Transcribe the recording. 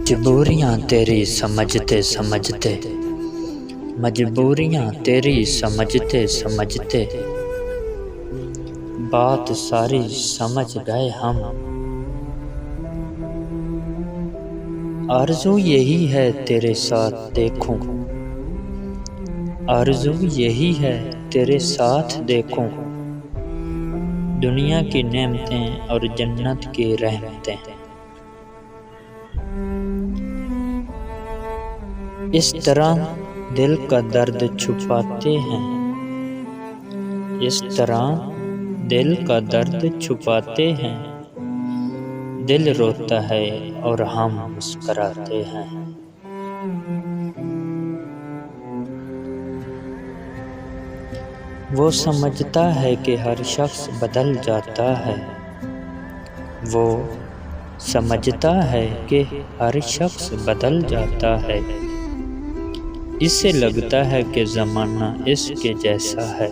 मजबूरियाँ तेरी समझते समझते, मजबूरियाँ तेरी समझते समझते, बात सारी समझ गए हम। आरज़ू यही है तेरे साथ देखूं, आरज़ू यही है तेरे साथ देखूं, दुनिया की नेमतें और जन्नत की रहमतें। इस तरह दिल का दर्द छुपाते हैं, इस तरह दिल का दर्द छुपाते हैं, दिल रोता है और हम मुस्कुराते हैं। वो समझता है कि हर शख्स बदल जाता है, वो समझता है कि हर शख्स बदल जाता है, इसे लगता है कि ज़माना इसके जैसा है।